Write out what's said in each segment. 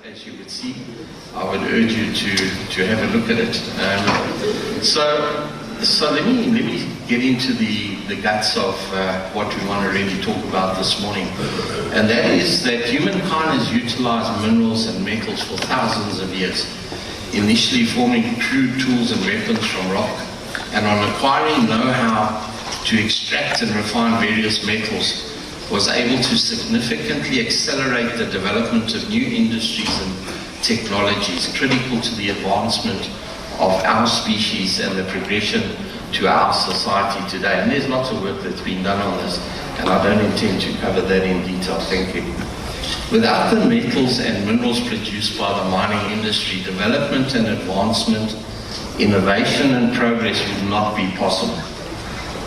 as you would see, I would urge you to have a look at it. So let me get into the guts of what we want to really talk about this morning, and that is that humankind has utilized minerals and metals for thousands of years, initially forming crude tools and weapons from rock, and on acquiring know-how to extract and refine various metals, was able to significantly accelerate the development of new industries and technologies critical to the advancement of our species and the progression to our society today. And there's lots of work that's been done on this, and I don't intend to cover that in detail. Thank you. Without the metals and minerals produced by the mining industry, development and advancement, innovation and progress would not be possible.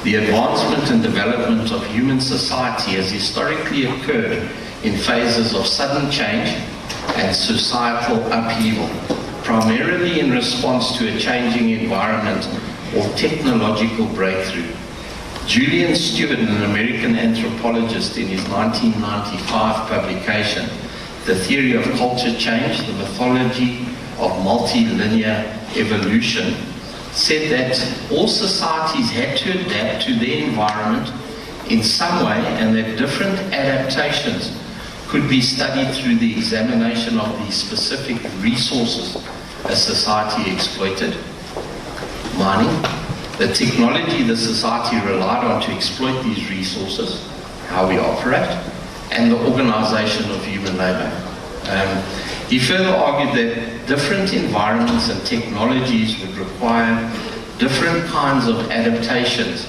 The advancement and development of human society has historically occurred in phases of sudden change and societal upheaval, primarily in response to a changing environment or technological breakthrough. Julian Stewart, an American anthropologist, in his 1995 publication, The Theory of Culture Change, the Mythology of Multilinear Evolution, said that all societies had to adapt to their environment in some way, and that different adaptations could be studied through the examination of the specific resources a society exploited: mining, the technology the society relied on to exploit these resources, how we operate, and the organization of human labor. He further argued that different environments and technologies would require different kinds of adaptations,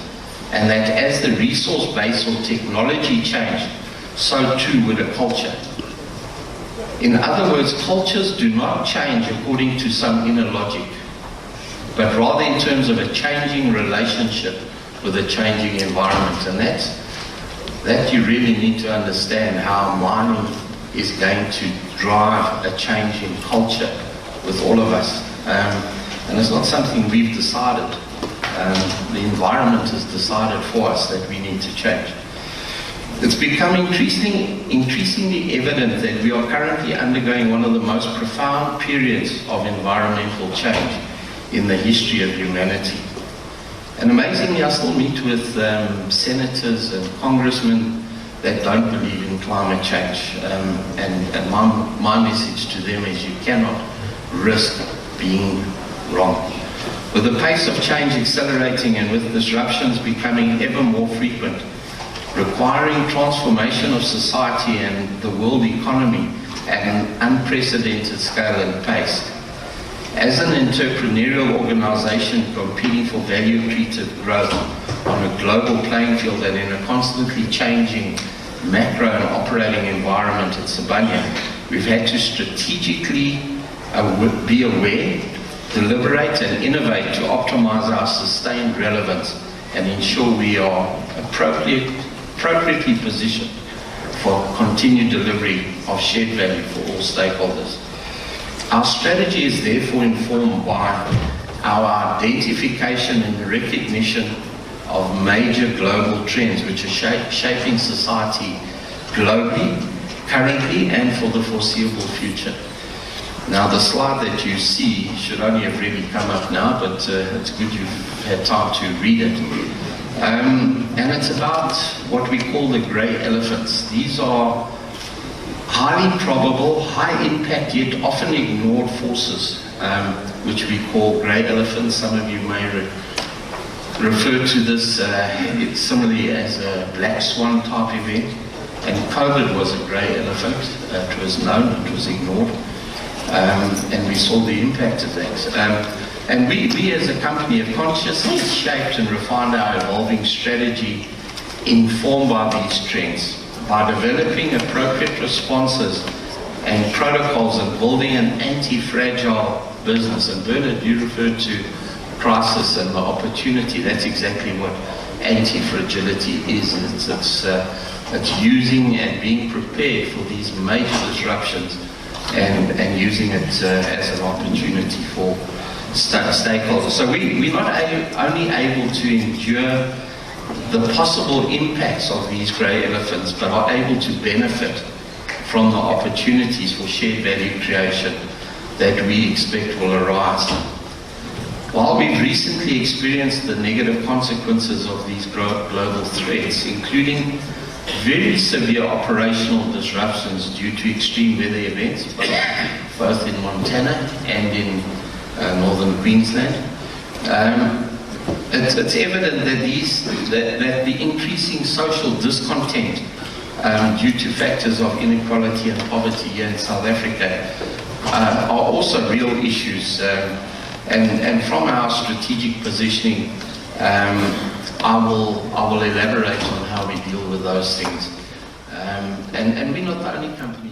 and that as the resource base or technology changed, so too would a culture. In other words, cultures do not change according to some inner logic, but rather in terms of a changing relationship with a changing environment. And that you really need to understand how mining is going to drive a change in culture with all of us. And it's not something we've decided. The environment has decided for us that we need to change. It's become increasingly evident that we are currently undergoing one of the most profound periods of environmental change in the history of humanity. And amazingly, I still meet with senators and congressmen that don't believe in climate change. And my message to them is you cannot risk being wrong. With the pace of change accelerating and with disruptions becoming ever more frequent, requiring transformation of society and the world economy at an unprecedented scale and pace, as an entrepreneurial organization competing for value-accretive growth on a global playing field and in a constantly changing macro and operating environment at Sibanya, we've had to strategically be aware, deliberate and innovate to optimize our sustained relevance and ensure we are appropriately positioned for continued delivery of shared value for all stakeholders. Our strategy is therefore informed by our identification and recognition of major global trends which are shaping society globally, currently and for the foreseeable future. Now the slide that you see should only have really come up now, but it's good you've had time to read it. And it's about what we call the grey elephants. These are highly probable, high impact, yet often ignored forces, which we call grey elephants. Some of you may refer to this similarly as a black swan type event. And COVID was a grey elephant. It was known, it was ignored, and we saw the impact of that. And we as a company have consciously shaped and refined our evolving strategy informed by these trends, by developing appropriate responses and protocols and building an anti-fragile business. And Bernard, you referred to crisis and the opportunity. That's exactly what anti-fragility is. It's using and being prepared for these major disruptions and using it as an opportunity for stakeholders. So we're not only able to endure the possible impacts of these grey elephants, but are able to benefit from the opportunities for shared value creation that we expect will arise. While we've recently experienced the negative consequences of these global threats, including very severe operational disruptions due to extreme weather events, both in Montana and in northern Queensland, it's evident that the increasing social discontent due to factors of inequality and poverty here in South Africa are also real issues. And from our strategic positioning, I will elaborate on how we deal with those things. And we're not the only company